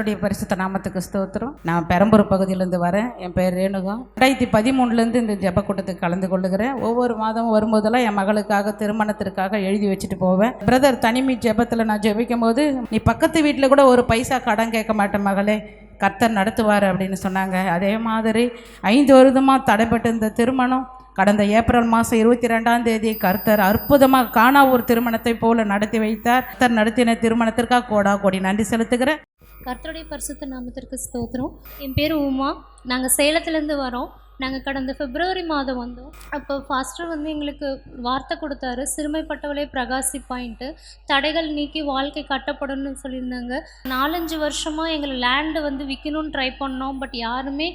கர்த்தருடைய பரிசுத்த நாமத்துக்கு ஸ்தோத்திரம். நான் பெரம்பூர் பகுதியிலேருந்து வரேன். என் பேர் ரேணுகா. 2013 இந்த ஜெப கூட்டத்துக்கு கலந்து கொள்ளுகிறேன். ஒவ்வொரு மாதம் வரும்போதெல்லாம் என் மகளுக்காக திருமணத்திற்காக எழுதி வச்சுட்டு போவேன். பிரதர் தனிமை ஜெபத்தில் நான் ஜெபிக்கும் போது, நீ பக்கத்து வீட்டில் கூட ஒரு பைசா கடன் கேட்க மாட்டேன் மகளே, கர்த்தர் நடத்துவார் அப்படின்னு சொன்னாங்க. அதே மாதிரி 5 வருடமாக தடைப்பட்டு இந்த திருமணம் கடந்த ஏப்ரல் மாதம் 22 கர்த்தர் அற்புதமாக காணா ஒரு திருமணத்தை போல நடத்தி வைத்தார். கர்த்தர் நடத்தின திருமணத்திற்காக கோடி நன்றி செலுத்துகிறேன். கர்த்தருடைய பரிசுத்த நாமத்திற்கு ஸ்தோத்திரம். என் பேர் உமா. நாங்கள் சேலத்துலேருந்து வரோம். நாங்கள் கடந்த பிப்ரவரி மாதம் வந்தோம். அப்போ ஃபாஸ்டர் எங்களுக்கு வார்த்தை கொடுத்தாரு, சிறுமைப்பட்டவளே பிரகாசிப்பாயின்ட்டு, தடைகள் நீக்கி வாழ்க்கை கட்டப்படணும்னு சொல்லியிருந்தாங்க. 4-5 வருஷமாக எங்களை லேண்டு விற்கணும்னு ட்ரை பண்ணோம். பட் யாருமே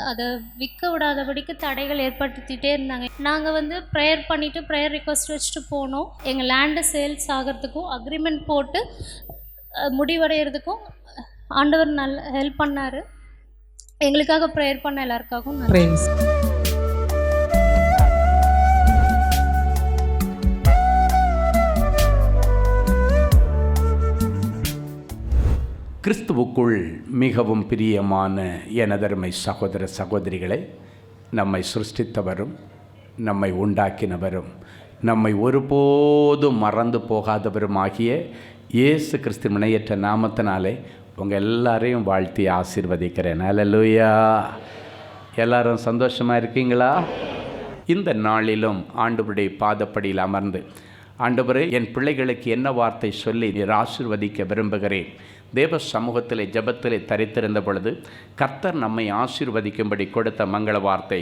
அதை விற்க விடாதபடிக்கு தடைகள் ஏற்படுத்திகிட்டே இருந்தாங்க. நாங்கள் ப்ரேயர் பண்ணிவிட்டு ப்ரேயர் ரிக்வஸ்ட் வச்சுட்டு போனோம். எங்கள் லேண்டு சேல்ஸ் ஆகிறதுக்கும் அக்ரிமெண்ட் போட்டு முடிவடைகிறதுக்கும் ஆண்டவர் நல்ல ஹெல்ப் பண்ணார். எங்களுக்காக ப்ரேயர் பண்ண எல்லாருக்காகவும் கிறிஸ்துவுக்குள் மிகவும் பிரியமான எனதருமை சகோதர சகோதரிகளை, நம்மை சிருஷ்டித்தவரும் நம்மை உண்டாக்கினவரும் நம்மை ஒருபோதும் மறந்து போகாதவருமாகிய இயேசு கிறிஸ்து இணையற்ற நாமத்தினாலே உங்கள் எல்லாரையும் வாழ்த்தி ஆசீர்வதிக்கிறேன். அல்லேலூயா. எல்லாரும் சந்தோஷமாக இருக்கீங்களா? இந்த நாளிலும் ஆண்டவருடைய பாதப்படியில் அமர்ந்து, ஆண்டவரே, என் பிள்ளைகளுக்கு என்ன வார்த்தை சொல்லி நீர் ஆசீர்வதிக்க விரும்புகிறேன். தேவ சமூகத்திலே ஜெபத்திலே தரித்திருந்த பொழுது கர்த்தர் நம்மை ஆசீர்வதிக்கும்படி கொடுத்த மங்கள வார்த்தை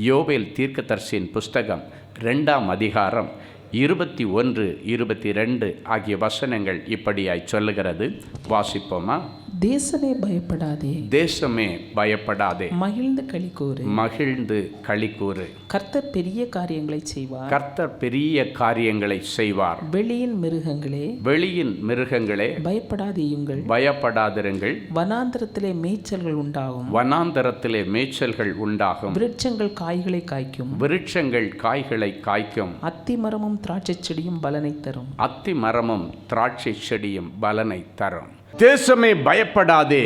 யோவேல் தீர்க்கதரிசியின் புஸ்தகம் 2ஆம் அதிகாரம் 21, 22 ஆகிய வசனங்கள் இப்படியாய் சொல்லுகிறது. வாசிப்போமா? தேசமே பயப்படாதே, தேசமே பயப்படாதே, மகிழ்ந்து களிக்கூறு, மகிழ்ந்து களிக்கூறு. கர்த்தர் பெரிய காரியங்களை செய்வார், கர்த்தர் பெரிய காரியங்களை செய்வார். வெளியின் மிருகங்களே, வெளியின் மிருகங்களே, பயப்படாதேயுங்கள், பயப்படாதிருங்கள். வனாந்தரத்திலே மேய்ச்சல்கள் உண்டாகும், வனாந்தரத்திலே மேய்ச்சல்கள் உண்டாகும். விருட்சங்கள் காய்களை காய்க்கும், விருட்சங்கள் காய்களை காய்க்கும். அத்தி மரமும் திராட்சை செடியும் பலனை தரும், அத்தி மரமும் திராட்சை செடியும் பலனை தரும். தேசமே பயப்படாதே,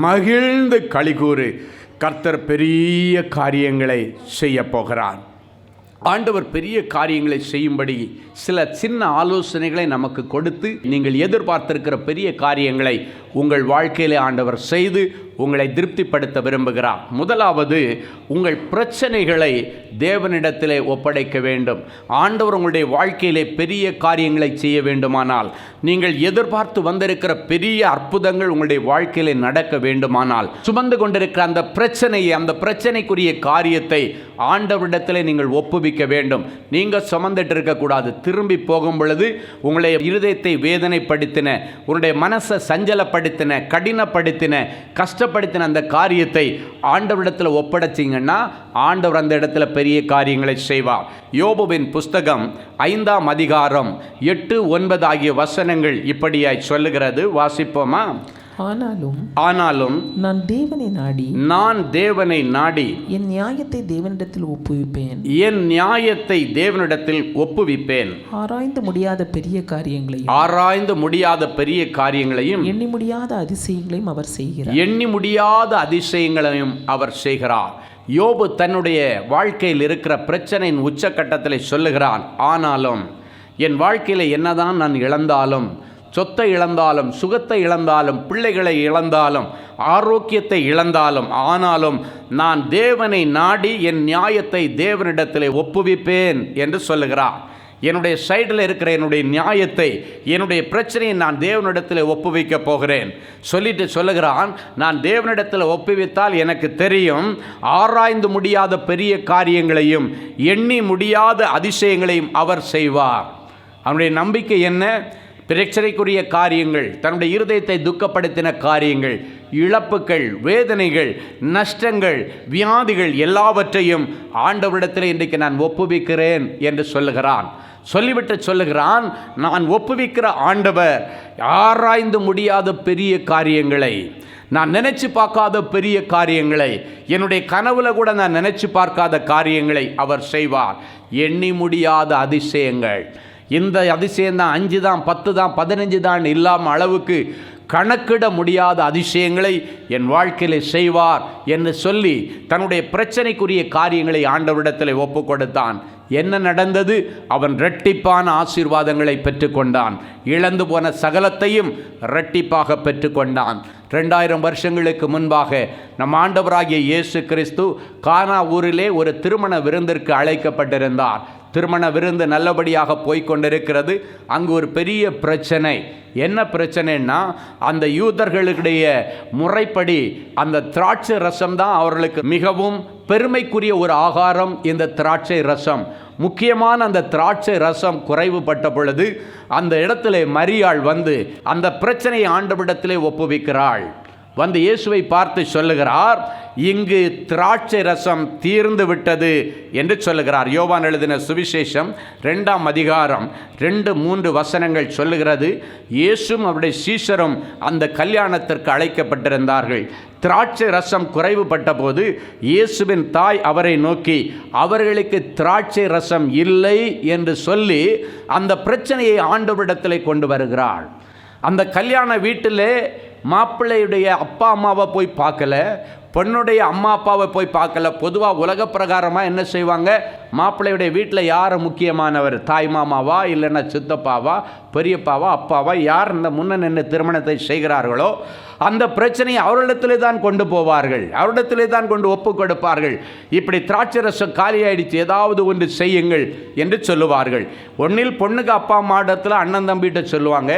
மகிழ்ந்து களிகூறு. கர்த்தர் பெரிய காரியங்களை செய்ய போகிறார். ஆண்டவர் பெரிய காரியங்களை செய்யும்படி சில சின்ன ஆலோசனைகளை நமக்கு கொடுத்து, நீங்கள் எதிர்பார்த்திருக்கிற பெரிய காரியங்களை உங்கள் வாழ்க்கையிலே ஆண்டவர் செய்து உங்களை திருப்திப்படுத்த விரும்புகிறார். முதலாவது, உங்கள் பிரச்சனைகளை தேவனிடத்திலே ஒப்படைக்க வேண்டும். ஆண்டவர் உங்களுடைய வாழ்க்கையிலே பெரிய காரியங்களை செய்ய வேண்டுமானால், நீங்கள் எதிர்பார்த்து வந்திருக்கிற பெரிய அற்புதங்கள் உங்களுடைய வாழ்க்கையிலே நடக்க வேண்டுமானால், சுமந்து கொண்டிருக்கிற அந்த பிரச்சனையை, அந்த பிரச்சனைக்குரிய காரியத்தை ஆண்டவரிடத்திலே நீங்கள் ஒப்புவிக்க வேண்டும். நீங்கள் சுமந்துட்டு இருக்கக்கூடாது. திரும்பி போகும் பொழுது உங்களுடைய இருதயத்தை வேதனைப்படுத்தின, உங்களுடைய மனசை சஞ்சலப்படுத்தின, கடினப்படுத்தின, கஷ்டப்படுத்தின அந்த காரியத்தை ஆண்டவரிடத்தில் ஒப்படைச்சிங்கன்னா ஆண்டவர் அந்த இடத்துல பெரிய காரியங்களை செய்வார். யோபுவின் புஸ்தகம் 5ஆம் அதிகாரம் 8, 9 ஆகிய வசனங்கள் இப்படியாய் சொல்லுகிறது. வாசிப்போமா? ஆனாலும் நான் தேவனை நாடி என் நியாயத்தை தேவனிடத்தில் ஒப்புவிப்பேன், என் நியாயத்தை தேவனிடத்தில் ஒப்புவிப்பேன். ஆராய்ந்து முடியாத பெரிய காரியங்களையும் எண்ணி முடியாத அதிசயங்களையும் அவர் செய்கிறார். யோபு தன்னுடைய வாழ்க்கையில் இருக்கிற பிரச்சனையின் உச்சக்கட்டத்தில் சொல்லுகிறான், ஆனாலும் என் வாழ்க்கையில் என்னதான் நான் இழந்தாலும், சொத்தை இழந்தாலும், சுகத்தை இழந்தாலும், பிள்ளைகளை இழந்தாலும், ஆரோக்கியத்தை இழந்தாலும், ஆனாலும் நான் தேவனை நாடி என் நியாயத்தை தேவனிடத்தில் ஒப்புவிப்பேன் என்று சொல்லுகிறார். என்னுடைய சைடில் இருக்கிற என்னுடைய நியாயத்தை, என்னுடைய பிரச்சனையை நான் தேவனிடத்தில் ஒப்புவிக்க போகிறேன் சொல்லிட்டு சொல்லுகிறான். நான் தேவனிடத்தில் ஒப்புவித்தால் எனக்கு தெரியும், ஆராய்ந்து முடியாத பெரிய காரியங்களையும் எண்ணி முடியாத அதிசயங்களையும் அவர் செய்வார். அவனுடைய நம்பிக்கை என்ன? பிரச்சனைக்குரிய காரியங்கள், தன்னுடைய இருதயத்தை துக்கப்படுத்தின காரியங்கள், இழப்புகள், வேதனைகள், நஷ்டங்கள், வியாதிகள் எல்லாவற்றையும் ஆண்டவரிடத்தில் இன்றைக்கு நான் ஒப்புவிக்கிறேன் என்று சொல்லுகிறான். சொல்லிவிட்டு சொல்லுகிறான், நான் ஒப்புவிக்கிற ஆண்டவர் ஆராய்ந்து முடியாத பெரிய காரியங்களை, நான் நினைச்சு பார்க்காத பெரிய காரியங்களை, என்னுடைய கனவுல கூட நான் நினைச்சு பார்க்காத காரியங்களை அவர் செய்வார். எண்ணி முடியாத அதிசயங்கள். இந்த அதிசயம்தான் 5 தான் 10 தான் 15 தான் இல்லாமல் அளவுக்கு கணக்கிட முடியாத அதிசயங்களை என் வாழ்க்கையிலே செய்வார் என்று சொல்லி தன்னுடைய பிரச்சனைக்குரிய காரியங்களை ஆண்டவரிடத்தில் ஒப்பு கொடுத்தான். என்ன நடந்தது? அவன் இரட்டிப்பான ஆசீர்வாதங்களை பெற்றுக்கொண்டான். இழந்து போன சகலத்தையும் இரட்டிப்பாக பெற்றுக்கொண்டான். 2000 வருஷங்களுக்கு முன்பாக நம் ஆண்டவராகிய இயேசு கிறிஸ்து கானா ஊரிலே ஒரு திருமண விருந்திற்கு அழைக்கப்பட்டிருந்தார். திருமண விருந்து நல்லபடியாக போய்கொண்டிருக்கிறது. அங்கு ஒரு பெரிய பிரச்சனை. என்ன பிரச்சனைன்னா, அந்த யூதர்களுடைய முறைப்படி அந்த திராட்சை ரசம் தான் அவர்களுக்கு மிகவும் பெருமைக்குரிய ஒரு ஆகாரம். இந்த திராட்சை ரசம், முக்கியமான அந்த திராட்சை ரசம் குறைவுபட்ட பொழுது அந்த இடத்திலே மரியாள் வந்து அந்த பிரச்சனையை ஆண்டவரிடத்திலே ஒப்புவிக்கிறாள். வந்து இயேசுவை பார்த்து சொல்லுகிறார், இங்கு திராட்சை ரசம் தீர்ந்து விட்டது என்று சொல்லுகிறார். யோவான் எழுதின சுவிசேஷம் 2ஆம் அதிகாரம் 2-3 வசனங்கள் சொல்லுகிறது. இயேசுவும் அவருடைய சீஷரும் அந்த கல்யாணத்திற்கு அழைக்கப்பட்டிருந்தார்கள். திராட்சை ரசம் குறைவுபட்ட போது இயேசுவின் தாய் அவரை நோக்கி, அவர்களுக்கு திராட்சை ரசம் இல்லை என்று சொல்லி அந்த பிரச்சனையை ஆண்டவரிடத்திலே கொண்டு வருகிறாள். அந்த கல்யாண வீட்டிலே மாப்பிள்ளையுடைய அப்பா அம்மாவை போய் பார்க்கல, பொண்ணுடைய அம்மா அப்பாவை போய் பார்க்கல. பொதுவாக உலக பிரகாரமாக என்ன செய்வாங்க? மாப்பிள்ளையுடைய வீட்டில் யார் முக்கியமானவர்? தாய் மாமாவா, இல்லைன்னா சித்தப்பாவா, பெரியப்பாவா, அப்பாவா, யார் இந்த முன்ன நின்று திருமணத்தை செய்கிறார்களோ அந்த பிரச்சனையை அவரிடத்திலே தான் கொண்டு போவார்கள், அவரிடத்திலே தான் கொண்டு ஒப்பு கொடுப்பார்கள். இப்படி திராட்சை ரசம் காலி ஆயிடுச்சு, ஏதாவது ஒன்று செய்யுங்கள் என்று சொல்லுவார்கள். ஒன்றில் பொண்ணுக்கு அப்பா அம்மா இடத்துல அண்ணன் தம்பிகிட்ட சொல்லுவாங்க,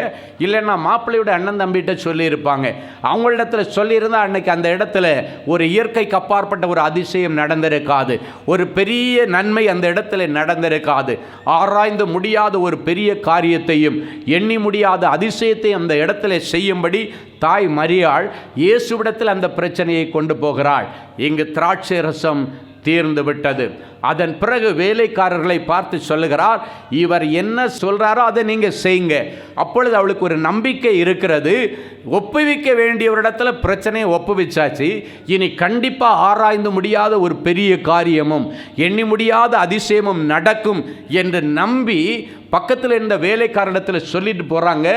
இல்லைன்னா மாப்பிள்ளையோட அண்ணன் தம்பிகிட்ட சொல்லியிருப்பாங்க. அவங்களிடத்துல சொல்லியிருந்தால் அன்னைக்கு அந்த இடத்துல ஒரு இயற்கைக்கு அப்பாற்பட்ட ஒரு அதிசயம் நடந்திருக்காது, ஒரு பெரிய நன்மை அந்த இடத்துல நடந்திருக்காது. ஆராய்ந்து முடியாத ஒரு பெரிய காரியத்தையும் எண்ணி முடியாத அதிசயத்தையும் அந்த இடத்துல செய்யும்படி தாய் மரியாள் இயேசுவிடத்தில் அந்த பிரச்சனையை கொண்டு போகிறாள். இங்கு திராட்சை ரசம் தீர்ந்து விட்டது. அதன் பிறகு வேலைக்காரர்களை பார்த்து சொல்லுகிறார், இவர் என்ன சொல்கிறாரோ அதை நீங்கள் செய்யுங்க. அப்பொழுது அவளுக்கு ஒரு நம்பிக்கை இருக்கிறது. ஒப்புவிக்க வேண்டியவரிடத்தில் பிரச்சனையை ஒப்புவிச்சாச்சு. இனி கண்டிப்பாக ஆராய்ந்து முடியாத ஒரு பெரிய காரியமும் எண்ணி முடியாத அதிசயமும் நடக்கும் என்று நம்பி பக்கத்தில் இருந்த வேலைக்காரனிடத்தில் சொல்லிட்டு போகிறாங்க,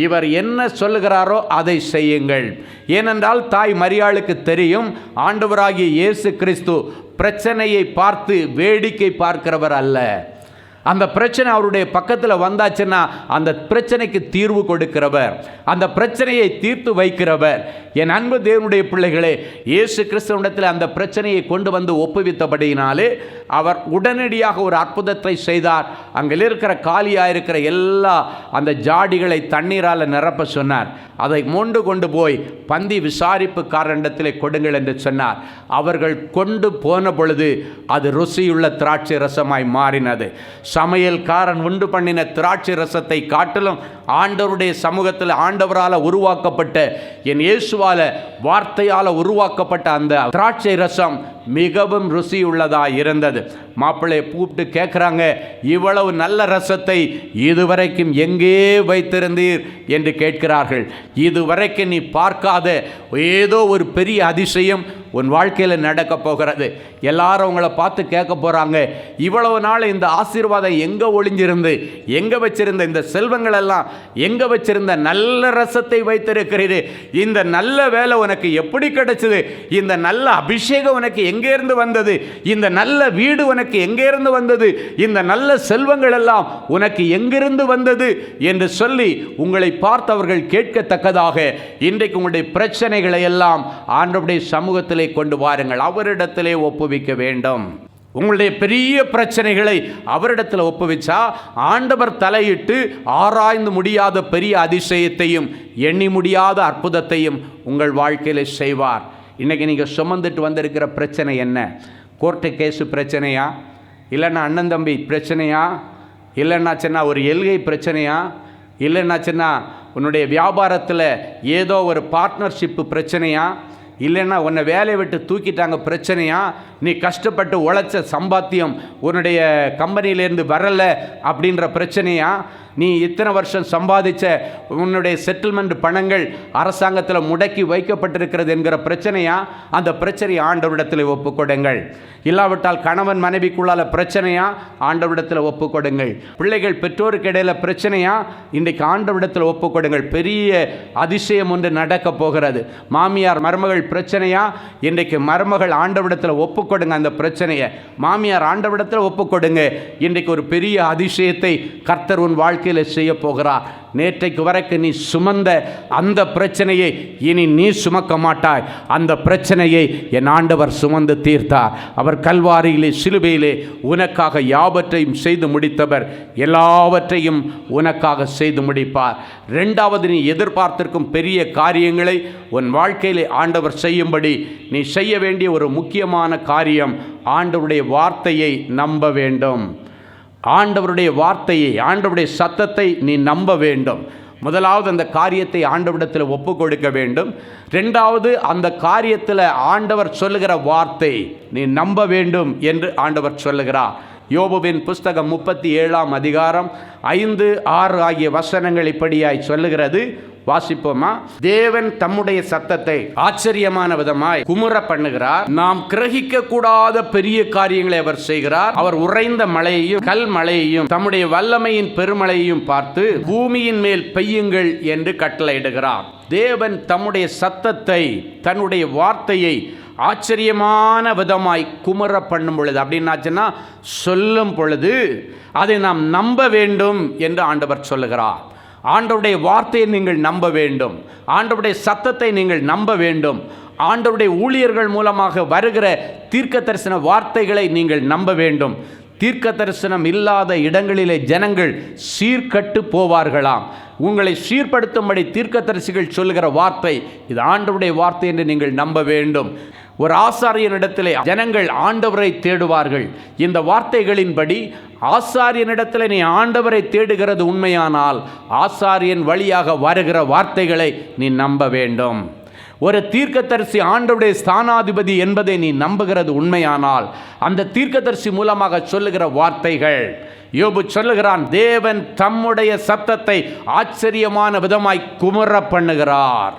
இவர் என்ன சொல்லுகிறாரோ அதை செய்யுங்கள். ஏனென்றால் தாய் மரியாளுக்கு தெரியும், ஆண்டவராகிய இயேசு கிறிஸ்து பிரச்சனையை பார்த்து வேடிக்கை பார்க்கிறவர் அல்ல. அந்த பிரச்சனை அவருடைய பக்கத்தில் வந்தாச்சுன்னா அந்த பிரச்சனைக்கு தீர்வு கொடுக்கிறவர், அந்த பிரச்சனையை தீர்த்து வைக்கிறவர். என் அன்பு தேவனுடைய பிள்ளைகளே, இயேசு கிறிஸ்துவிடத்தில் அந்த பிரச்சனையை கொண்டு வந்து ஒப்புவித்தபடியினாலே அவர் உடனடியாக ஒரு அற்புதத்தை செய்தார். அங்கே இருக்கிற காலியாக இருக்கிற எல்லா அந்த ஜாடிகளை தண்ணீரால் நிரப்ப சொன்னார். அதை மொண்டு கொண்டு போய் பந்தி விசாரிப்புக்காரனிடத்தில் கொடுங்கள் என்று சொன்னார். அவர்கள் கொண்டு போன பொழுது அது ருசியுள்ள திராட்சை ரசமாய் மாறினது. சமையல்காரன் உண்டு பண்ணின திராட்சை ரசத்தை காட்டிலும் ஆண்டவருடைய சமூகத்தில் ஆண்டவரால் உருவாக்கப்பட்ட என் இயேசுவால வார்த்தையால் உருவாக்கப்பட்ட அந்த திராட்சை ரசம் மிகவும் ருசியுள்ளதாக இருந்தது. மாப்பிள்ளையை கூப்பிட்டு கேட்குறாங்க, இவ்வளவு நல்ல ரசத்தை இதுவரைக்கும் எங்கே வைத்திருந்தீர் என்று கேட்கிறார்கள். இதுவரைக்கும் நீ பார்க்காத ஏதோ ஒரு பெரிய அதிசயம் உன் வாழ்க்கையில் நடக்க போகிறது. எல்லாரும் உங்களை பார்த்து கேட்க போகிறாங்க, இவ்வளவு நாள் இந்த ஆசீர்வாதம் எங்கே ஒளிஞ்சிருந்து, எங்கே வச்சிருந்த இந்த செல்வங்கள் எல்லாம் எங்கே வச்சிருந்த நல்ல ரசத்தை வைத்திருக்கிறீரு, இந்த நல்ல வேலை உனக்கு எப்படி கிடைச்சது, இந்த நல்ல அபிஷேகம் உனக்கு எங்கேருந்து வந்தது, இந்த நல்ல வீடு உனக்கு எங்கேருந்து வந்தது, இந்த நல்ல செல்வங்கள் எல்லாம் உனக்கு எங்கிருந்து வந்தது என்று சொல்லி உங்களை பார்த்தவர்கள் கேட்கத்தக்கதாக இன்றைக்கு உங்களுடைய பிரச்சனைகளை எல்லாம் ஆண்டவருடைய சமூகத்திலே கொண்டு வாருங்கள். அவரிடத்திலே ஒப்புவிக்க வேண்டும். உங்களுடைய பெரிய பிரச்சனைகளை அவரிடத்தில் ஒப்புவிச்சா ஆண்டவர் தலையிட்டு ஆராய்ந்து முடியாத பெரிய அதிசயத்தையும் எண்ணி முடியாத அற்புதத்தையும் உங்கள் வாழ்க்கையில் செய்வார். இன்றைக்கி நீங்கள் சுமந்துட்டு வந்திருக்கிற பிரச்சனை என்ன? கோர்ட்டு கேஸு பிரச்சனையா, இல்லைன்னா அண்ணன் தம்பி பிரச்சனையா, இல்லைன்னாச்சுன்னா ஒரு எல்கை பிரச்சனையா, இல்லைன்னாச்சுன்னா உன்னுடைய வியாபாரத்தில் ஏதோ ஒரு பார்ட்னர்ஷிப்பு பிரச்சனையா, இல்லைன்னா உன்னை வேலையை விட்டு தூக்கிட்டாங்க பிரச்சனையா, நீ கஷ்டப்பட்டு உழைச்ச சம்பாத்தியம் உன்னுடைய கம்பெனியிலேருந்து வரலை அப்படின்ற பிரச்சனையா? நீ இத்தனை வருஷம் சம்பாதிச்ச உன்னுடைய செட்டில்மெண்ட் பணங்கள் அரசாங்கத்தில் முடக்கி வைக்கப்பட்டிருக்கிறது என்கிற பிரச்சனையா? அந்த பிரச்சனையை ஆண்டவரிடத்தில் ஒப்புக்கொடுங்கள். இல்லாவிட்டால் கணவன் மனைவிக்குள்ளால பிரச்சனையா? ஆண்டவரிடத்தில் ஒப்புக்கொடுங்கள். பிள்ளைகள் பெற்றோருக்கு இடையில பிரச்சனையா? இன்றைக்கு ஆண்டவரிடத்தில் ஒப்புக்கொடுங்கள். பெரிய அதிசயம் ஒன்று நடக்க போகிறது. மாமியார் மருமகள் பிரச்சனையா? இன்றைக்கு மருமகள் ஆண்டவரிடத்தில் ஒப்புக்கொடுங்க. அந்த பிரச்சனையை மாமியார் ஆண்டவரிடத்தில் ஒப்புக்கொடுங்க. இன்றைக்கு ஒரு பெரிய அதிசயத்தை கர்த்தர் உன் வாழ்க்கையில் செய்ய போகிறார். நேற்றைக்கு வரைக்கும் நீ சுமந்த அந்த பிரச்சனையை இனி நீ சுமக்க மாட்டாய். அந்த பிரச்சனையை என் ஆண்டவர் சுமந்து தீர்த்தார். அவர் கல்வாரியிலே சிலுவையிலே உனக்காக யாவற்றையும் செய்து முடித்தவர். எல்லாவற்றையும் உனக்காக செய்து முடிப்பார். ரெண்டாவது, நீ எதிர்பார்த்திருக்கும் பெரிய காரியங்களை உன் வாழ்க்கையிலே ஆண்டவர் செய்யும்படி நீ செய்ய வேண்டிய ஒரு முக்கியமான காரியம், ஆண்டவருடைய வார்த்தையை நம்ப வேண்டும். ஆண்டவருடைய வார்த்தையை, ஆண்டவருடைய சத்தத்தை நீ நம்ப வேண்டும். முதலாவது அந்த காரியத்தை ஆண்டவரிடத்தில் ஒப்பு கொடுக்க வேண்டும். ரெண்டாவது, அந்த காரியத்தில் ஆண்டவர் சொல்லுகிற வார்த்தை நீ நம்ப வேண்டும் என்று ஆண்டவர் சொல்லுகிறார். யோபுவின் புஸ்தகம் 37ஆம் அதிகாரம் 5, 6 ஆகிய வசனங்கள் இப்படியாய் சொல்லுகிறது. வாசிப்போமா? தேவன் தம்முடைய சத்தத்தை ஆச்சரியமான விதமாய் குமுற பண்ணுகிறார். நாம் கிரகிக்க கூடாத பெரிய காரியங்களை அவர் செய்கிறார். அவர் உறைந்த மழையையும் கல் மழையையும் தம்முடைய வல்லமையின் பெருமழையையும் பார்த்து பூமியின் மேல் பெய்யுங்கள் என்று கட்டளையிடுகிறார். தேவன் தம்முடைய சத்தத்தை, தன்னுடைய வார்த்தையை ஆச்சரியமான விதமாய் குமுற பண்ணும் பொழுது, அப்படின்னாச்சுன்னா சொல்லும் பொழுது அதை நாம் நம்ப வேண்டும் என்று ஆண்டவர் சொல்லுகிறார். ஆண்டவருடைய வார்த்தையை நீங்கள் நம்ப வேண்டும். ஆண்டவருடைய சத்தத்தை நீங்கள் நம்ப வேண்டும். ஆண்டவருடைய ஊழியர்கள் மூலமாக வருகிற தீர்க்க தரிசன வார்த்தைகளை நீங்கள் நம்ப வேண்டும். தீர்க்க தரிசனம் இல்லாத இடங்களிலே ஜனங்கள் சீர்கட்டு போவார்களாம். உங்களை சீர்படுத்தும்படி தீர்க்கதரிசிகள் சொல்லுகிற வார்த்தை இது ஆண்டவருடைய வார்த்தை என்று நீங்கள் நம்ப வேண்டும். ஒரு ஆசாரியனிடத்திலே ஜனங்கள் ஆண்டவரை தேடுவார்கள். இந்த வார்த்தைகளின்படி ஆசாரியனிடத்தில் நீ ஆண்டவரை தேடுகிறது உண்மையானால் ஆசாரியன் வழியாக வருகிற வார்த்தைகளை நீ நம்ப வேண்டும். ஒரு தீர்க்கதரிசி ஆண்டவருடைய ஸ்தானாதிபதி என்பதை நீ நம்புகிறது உண்மையானால் அந்த தீர்க்கதரிசி மூலமாக சொல்லுகிற வார்த்தைகள், யோபு சொல்லுகிறான், தேவன் தம்முடைய சத்தத்தை ஆச்சரியமான விதமாய் குமுற பண்ணுகிறார்.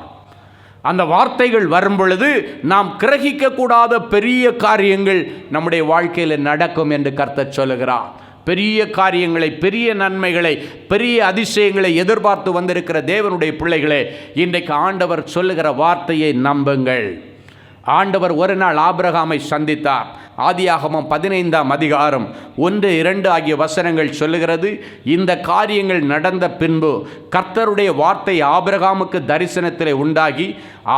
அந்த வார்த்தைகள் வரும் பொழுது நாம் கிரகிக்க கூடாத பெரிய காரியங்கள் நம்முடைய வாழ்க்கையில் நடக்கும் என்று கர்த்தர் சொல்லுகிறார். பெரிய காரியங்களை, பெரிய நன்மைகளை, பெரிய அதிசயங்களை எதிர்பார்த்து வந்திருக்கிற தேவனுடைய பிள்ளைகளே, இன்றைக்கு ஆண்டவர் சொல்லுகிற வார்த்தையை நம்புங்கள். ஆண்டவர் ஒரு நாள் ஆபிரகாமை சந்தித்தார். ஆதியாகமம் 15ஆம் அதிகாரம் 1, 2 ஆகிய வசனங்கள் சொல்லுகிறது. இந்த காரியங்கள் நடந்த பின்பு கர்த்தருடைய வார்த்தை ஆபிரகாமுக்கு தரிசனத்திலே உண்டாகி,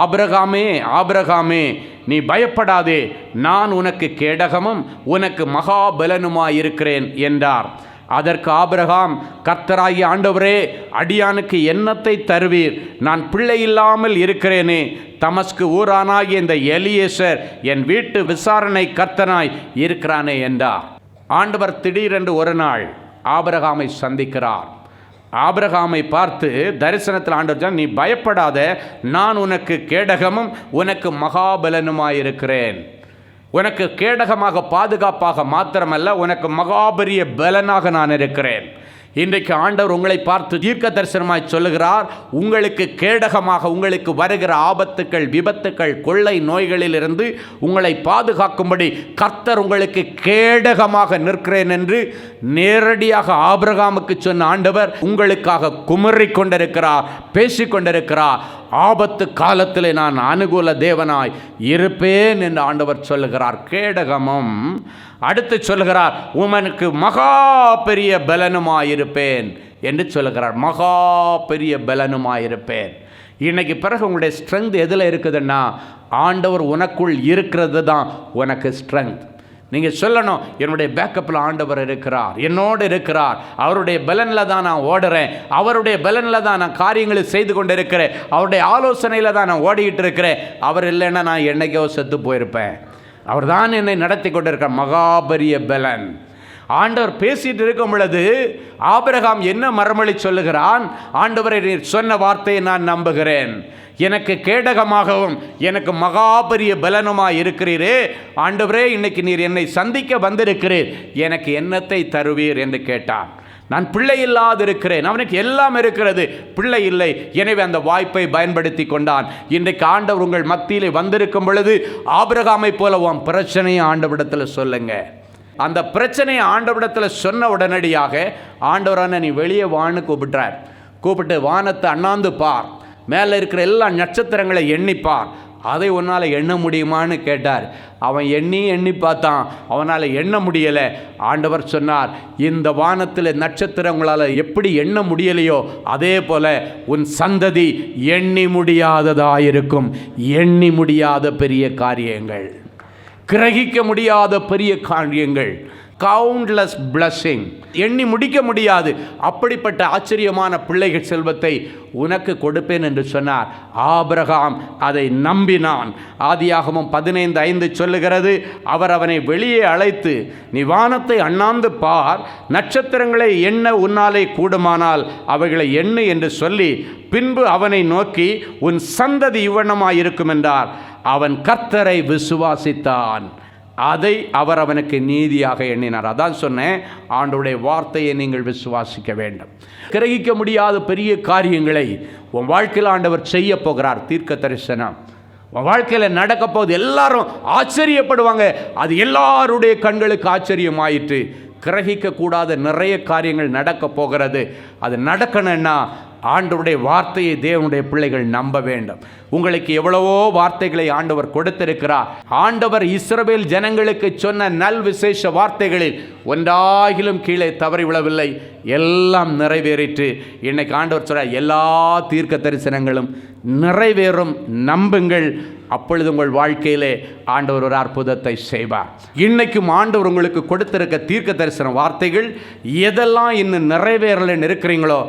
ஆபிரகாமே, ஆபிரகாமே, நீ பயப்படாதே, நான் உனக்கு கேடகமும் உனக்கு மகாபலனுமாயிருக்கிறேன் என்றார். அதற்கு ஆபிரகாம், கர்த்தராகிய ஆண்டவரே, அடியானுக்கு என்னத்தை தருவீர்? நான் பிள்ளை இல்லாமல் இருக்கிறேனே. தமஸ்கு ஊரானாகிய இந்த எலியேசர் என் வீட்டு விசாரணை கர்த்தனாய் இருக்கிறானே என்றார். ஆண்டவர் திடீரென்று ஒரு நாள் ஆபிரகாமை சந்திக்கிறார். ஆபிரகாமை பார்த்து தரிசனத்தில் ஆண்டவர், நீ பயப்படாத, நான் உனக்கு கேடகமும் உனக்கு மகாபலனுமாயிருக்கிறேன். உனக்கு கேடகமாக பாதுகாப்பாக மாத்திரமல்ல, உனக்கு மகாபரிய பலனாக நான் இருக்கிறேன். இன்றைக்கு ஆண்டவர் உங்களை பார்த்து தீர்க்க தரிசனமாய் சொல்லுகிறார், உங்களுக்கு கேடகமாக உங்களுக்கு வருகிற ஆபத்துக்கள், விபத்துக்கள், கொள்ளை நோய்களிலிருந்து உங்களை பாதுகாக்கும்படி கர்த்தர் உங்களுக்கு கேடகமாக நிற்கிறேன் என்று நேரடியாக ஆபிரகாமுக்கு சொன்ன ஆண்டவர் உங்களுக்காக குமறிக் கொண்டிருக்கிறார், பேசிக்கொண்டிருக்கிறார். ஆபத்து காலத்திலே நான் அனுகூல தேவனாய் இருப்பேன் என்று ஆண்டவர் சொல்லுகிறார். கேடகமும் அடுத்து சொல்லுகிறார், உமனுக்கு மகா பெரிய பலனுமாயிருப்பேன் என்று சொல்லுகிறார். மகா பெரிய பலனுமாயிருப்பேன். இன்னைக்கு பிறகு உங்களுடைய ஸ்ட்ரென்த் எதில் இருக்குதுன்னா, ஆண்டவர் உனக்குள் இருக்கிறது தான் உனக்கு ஸ்ட்ரென்த். நீங்கள் சொல்லணும், என்னுடைய பேக்கப்பில் ஆண்டவர் இருக்கிறார், என்னோடு இருக்கிறார், அவருடைய பலனில் தான் நான் ஓடுறேன், அவருடைய பலனில் தான் நான் காரியங்களை செய்து கொண்டு இருக்கிறேன், அவருடைய ஆலோசனையில் தான் நான் ஓடிக்கிட்டு இருக்கிறேன். அவர் இல்லைன்னா நான் என்னைக்கோ செத்து போயிருப்பேன். அவர் தான் என்னை நடத்தி கொண்டிருக்கிற மகாபரிய பலன். ஆண்டவர் பேசிட்டு இருக்கும் பொழுது ஆபிரகாம் என்ன மறுமொழி சொல்லுகிறான்? ஆண்டவரே, நீர் சொன்ன வார்த்தையை நான் நம்புகிறேன். எனக்கு கேடகமாகவும் எனக்கு மகாபரிய பலனுமாய் இருக்கிறீரே. ஆண்டவரே, இன்னைக்கு நீர் என்னை சந்திக்க வந்திருக்கிறீர், எனக்கு என்னத்தை தருவீர் என்று கேட்டான். நான் பிள்ளை இல்லாதிருக்கிறேன், அவனுக்கு எல்லாம் இருக்கிறது, பிள்ளை இல்லை. எனவே அந்த வாய்ப்பை பயன்படுத்தி கொண்டான். இன்றைக்கு ஆண்டவர் உங்கள் மத்தியிலே வந்திருக்கும் பொழுது ஆபிரகாமை போல உன் பிரச்சனையை ஆண்டவரிடத்தில் சொல்லுங்க. அந்த பிரச்சனையை ஆண்டவரிடத்தில் சொன்ன உடனடியாக ஆண்டவரான நீ வெளியே வான்னு கூப்பிட்டு வானத்தை அண்ணாந்து பார், மேலே இருக்கிற எல்லா நட்சத்திரங்களை எண்ணிப்பார், அதை உன்னால் எண்ண முடியுமான்னு கேட்டார். அவன் எண்ணி பார்த்தான், அவனால் எண்ண முடியலை. ஆண்டவர் சொன்னார், இந்த வானத்தில் நட்சத்திரங்களால் எப்படி எண்ண முடியலையோ அதே போல உன் சந்ததி எண்ணி முடியாததாயிருக்கும். எண்ணி முடியாத பெரிய காரியங்கள், கிரகிக்க முடியாத பெரிய காரியங்கள், கவுண்ட்லெஸ் பிளஸிங், எண்ணி முடிக்க முடியாது. அப்படிப்பட்ட ஆச்சரியமான பிள்ளைகள் செல்வத்தை உனக்கு கொடுப்பேன் என்று சொன்னார். ஆபிரகாம் அதை நம்பினான். ஆதியாகமம் 15:5 சொல்லுகிறது, அவர் அவனை வெளியே அழைத்து, நீ வானத்தை அண்ணாந்து பார், நட்சத்திரங்களை எண்ண உன்னாலே கூடுமானால் அவைகளை எண்ணு என்று சொல்லி, பின்பு அவனை நோக்கி, உன் சந்ததி இவ்வண்ணமாயிருக்கும் என்றார். அவன் கர்த்தரை விசுவாசித்தான், அதை அவர் அவனுக்கு நீதியாக எண்ணினார். அதான் சொன்னேன், ஆண்டவருடைய வார்த்தையை நீங்கள் விசுவாசிக்க வேண்டும். கிரகிக்க முடியாத பெரிய காரியங்களை உன் வாழ்க்கையில் ஆண்டவர் செய்ய போகிறார். தீர்க்க தரிசனம் உன் வாழ்க்கையில் நடக்க போகுது. எல்லாரும் ஆச்சரியப்படுவாங்க. அது எல்லாருடைய கண்களுக்கு ஆச்சரியமாயிற்று. கிரகிக்க கூடாத நிறைய காரியங்கள் நடக்க போகிறது. அது நடக்கணும்னா ஆண்டவருடைய வார்த்தையை தேவனுடைய பிள்ளைகள் நம்ப வேண்டும். உங்களுக்கு எவ்வளவோ வார்த்தைகளை ஆண்டவர் கொடுத்திருக்கிறார். ஆண்டவர் இஸ்ரவேல் ஜனங்களுக்கு சொன்ன நல் விசேஷ வார்த்தைகளில் ஒன்றாகிலும் கீழே தவறி விழவில்லை, எல்லாம் நிறைவேறிற்று. இன்னைக்கு ஆண்டவர் சொல்ற எல்லா தீர்க்க தரிசனங்களும் நிறைவேறும், நம்புங்கள். அப்பொழுது உங்கள் வாழ்க்கையிலே ஆண்டவர் ஒரு அற்புதத்தை செய்வார். இன்னைக்கும் ஆண்டவர் உங்களுக்கு கொடுத்திருக்க தீர்க்க தரிசன வார்த்தைகள் எதெல்லாம் இன்னும் நிறைவேறலன்னு இருக்கிறீங்களோ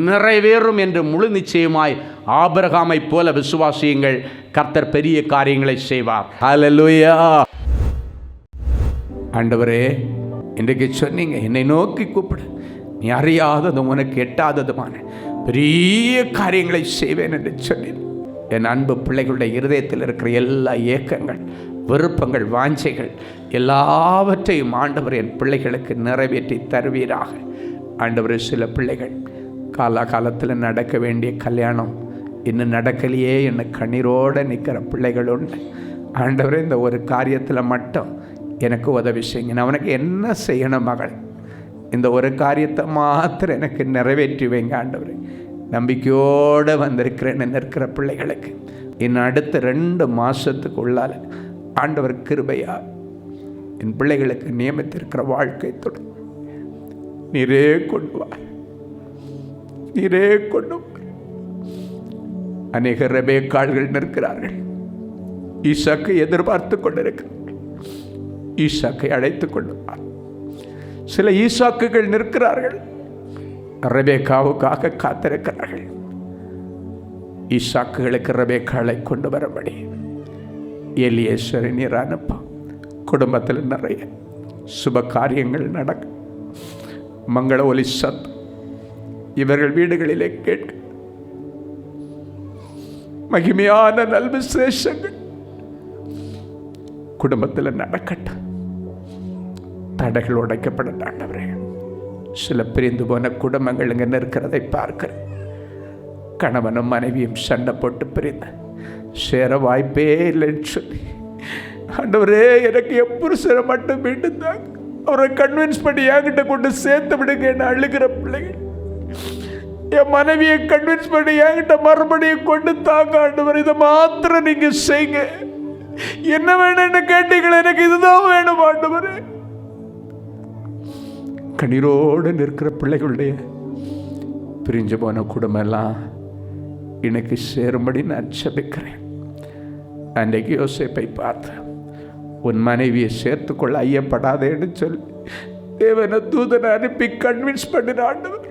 நிறைவேறும் என்று முழு நிச்சயமாய் ஆபிரகாமை போல விசுவாசியுங்கள். கர்த்தர் பெரிய காரியங்களை செய்வார். ஹல்லேலூயா. ஆண்டவரே, இன்றைக்கு சொன்னீங்க, என்னை நோக்கி கூப்பிடு, நீ அறியாததும் உனக்கு எட்டாததுமான பெரிய காரியங்களை செய்வேன் என்று சொன்னேன். என் அன்பு பிள்ளைகளுடைய இருதயத்தில் இருக்கிற எல்லா ஏக்கங்கள், விருப்பங்கள், வாஞ்சைகள் எல்லாவற்றையும் ஆண்டவர் என் பிள்ளைகளுக்கு நிறைவேற்றி தருவீராக. ஆண்டவர், சில பிள்ளைகள் காலகாலத்தில் நடக்க வேண்டிய கல்யாணம் இன்னும் நடக்கலையே என்ன கண்ணீரோடு நிற்கிற பிள்ளைகள் உண்டு. ஆண்டவரே, இந்த ஒரு காரியத்தில் மட்டும் எனக்கு உதவி செய்யுங்க. நான் உனக்கு என்ன செய்யணும் மகள்? இந்த ஒரு காரியத்தை மாத்திரம் எனக்கு நிறைவேற்றி வைங்க ஆண்டவரே. நம்பிக்கையோடு வந்திருக்கிறேன்னு நிற்கிற பிள்ளைகளுக்கு இன்னும் அடுத்த 2 மாதத்துக்கு உள்ளால் ஆண்டவர் கிருபையா என் பிள்ளைகளுக்கு நியமித்திருக்கிற வாழ்க்கை தொடர் நீரே கொண்டு வா, நீரே கொண்டு வா. அநேக ரெபேக்காள்கள் நிற்கிறார்கள், ஈசாக்கை எதிர்பார்த்து கொண்டிருக்கிறார்கள். ஈசாக்கை அழைத்து கொண்டு வா. சில ஈசாக்குகள் நிற்கிறார்கள், ரெபேக்காவுக்காக காத்திருக்கிறார்கள். ஈசாக்குகளுக்கு ரெபேக்காளை கொண்டு வரபடி எலியேசரை நீர் அனுப்ப. குடும்பத்தில் நிறைய சுப காரியங்கள் நடக்க, மங்கள ஒலி சத்தம் இவர்கள் வீடுகளிலே கேட்க, மகிமையான நல்விசேஷங்கள் குடும்பத்தில் நடக்கட்டும். தடைகள் உடைக்கப்பட ஆண்டவரே. சில பிரிந்து போன குடும்பங்கள் இங்கே இருக்கிறதை பார்க்கிறேன். கணவனும் மனைவியும் சண்டை போட்டு பிரிந்து சேர வாய்ப்பே இல்லைன்னு சொல்லி, ஆண்டவரே எனக்கு புருஷனை மட்டும் மீண்டும் தாங்க, அவரை கன்வின்ஸ் பண்ணி என்கிட்ட கொண்டு சேர்த்து விடுங்க. என்ன அழுகிற பிள்ளைகள், என் மனைவியை கன்வின்ஸ் பண்ணி என்கிட்ட மறுபடியும் கொண்டு தாங்க ஆண்டவர். இதை மாத்திரம் நீங்க செய்யுங்க. என்ன வேணும்னு கேட்டீங்களே, எனக்கு இதுதான் வேணும் ஆண்டவரே. கண்ணீரோடு நிற்கிற பிள்ளைகளுடைய பிரிஞ்சு போன குடும்பமெல்லாம் எனக்கு சேரும்படி நான் ஜெபிக்கிறேன். அன்றைக்கு யோசேப்பை பார்த்து, உன் மனைவியை சேர்த்துக்கொள்ள ஐயப்படாதேன்னு சொல்லி தேவனை தூதனை அனுப்பி கன்வின்ஸ் பண்ணின ஆண்டவர்.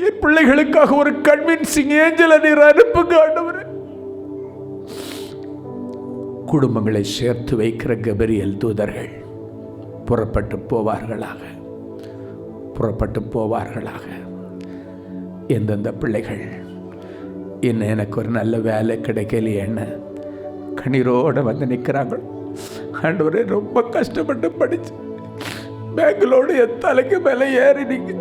என் பிள்ளைகளுக்காக ஒரு கன்வின்சிங் ஏஞ்சலை நீர் அனுப்புங்க ஆண்டவர். குடும்பங்களை சேர்த்து வைக்கிற கபிரியல் தூதர்கள் புறப்பட்டு போவார்களாக. புறப்பட்டு போவார்களாக. எந்தெந்த பிள்ளைகள் இன்னும் எனக்கு ஒரு நல்ல வேலை கிடைக்கலையேன்னு கண்ணீரோடு வந்து நிற்கிறாங்க. ஆண்டவரே, ரொம்ப கஷ்டப்பட்டு படிச்சு பேங்களோடு என் தலைக்கு மேலே ஏறினீங்க,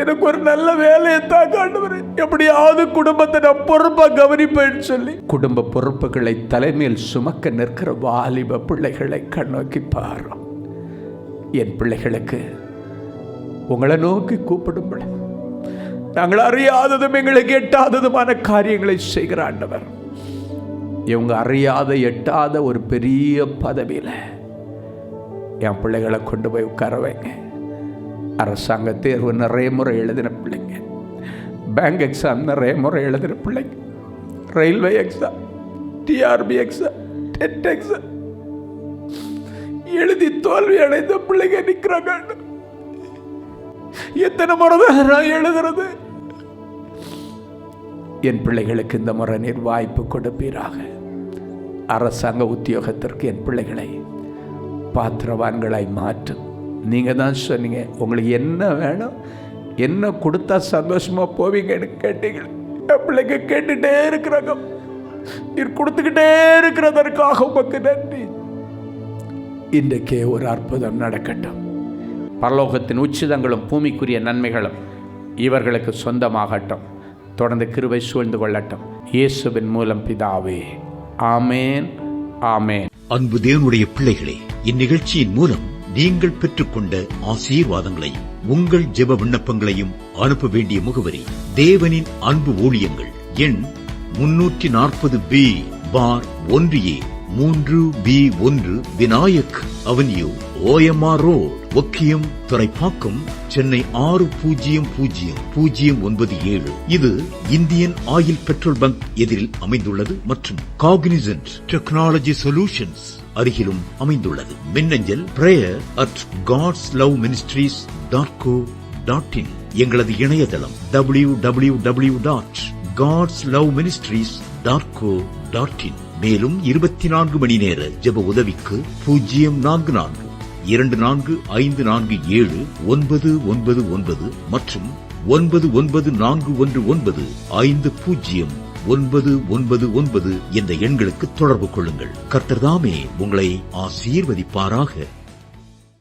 எனக்கு ஒரு நல்ல வேலையை தாங்க ஆண்டவரே, எப்படியாவது குடும்பத்தை நான் பொறுப்பாக கவனிப்பேன்னு சொல்லி குடும்ப பொறுப்புகளை தலைமையில் சுமக்க நிற்கிற வாலிப பிள்ளைகளை கண்ணோக்கி பாரு. என் பிள்ளைகளுக்கு உங்களை நோக்கி கூப்பிடும்படி நாங்கள் அறியாததும் எங்களுக்கு எட்டாததுமான காரியங்களை செய்கிற ஆண்டவர், இவங்க அறியாத எட்டாத ஒரு பெரிய பதவியில் என் பிள்ளைகளை கொண்டு போய் உட்கார வைங்க. அரசாங்க தேர்வு நிறைய முறை எழுதின பிள்ளைங்க, பேங்க் எக்ஸாம் நிறைய முறை எழுதின பிள்ளைங்க, railway exam, TRP exam, TET exam எழுதி தோல்வி அடைந்த பிள்ளைங்க நிற்கிறாங்க. எத்தனை முறை தான் நான் எழுதுறது? என் பிள்ளைகளுக்கு இந்த முறை நீர் வாய்ப்பு கொடுப்பீராக. அரசாங்க உத்தியோகத்திற்கு என் பிள்ளைகளை பாத்திரவான்களாய் மாற்றும். நீங்கள் தான் சொன்னீங்க, உங்களுக்கு என்ன வேணும், என்ன கொடுத்தா சந்தோஷமாக போவீங்கன்னு கேட்டீங்க. என் பிள்ளைங்க கேட்டுகிட்டே இருக்கிறாங்க, நீர் கொடுத்துக்கிட்டே இருக்கிறதற்காக உமக்கு நன்றி. இன்றைக்கே ஒரு அற்புதம் நடக்கட்டும். பரலோகத்தின் உச்சிதங்களும் பூமிக்குரிய நன்மைகளும் இவர்களுக்கு சொந்தமாகட்டும். தொடர்ந்து கிருபை சூழ்ந்து கொள்ளட்டும். இயேசுவின் மூலம் பிதாவே, ஆமேன், ஆமேன். அன்பு தேவனுடைய பிள்ளைகளே, இந்நிகழ்ச்சியின் மூலம் நீங்கள் பெற்றுக்கொண்ட ஆசீர்வாதங்களை உங்கள் ஜெப விண்ணப்பங்களையும் அனுப்ப வேண்டிய முகவரி தேவனின் அன்பு ஊழியங்கள், எண் 340B பார் 1A 3B1 Vinayak avenue, OMR road, Okkiyam, Thoraipakkam, Chennai 600097. இது இந்தியன் ஆயில் பெட்ரோல் பங்க் எதிரில் அமைந்துள்ளது மற்றும் காக்னிசன்ட் டெக்னாலஜி சொல்யூஷன்ஸ் அருகிலும் அமைந்துள்ளது. மின்னஞ்சல் prayer@godsloveministries.co.in. எங்களது இணையதளம் www.godsloveministries.co.in. மேலும் 24 மணி நேர ஜெப உதவிக்கு 04454547999 மற்றும் 9941150999 என்ற எண்களுக்கு தொடர்பு கொள்ளுங்கள். கர்த்தர் தாமே உங்களை ஆசீர்வதிப்பாராக.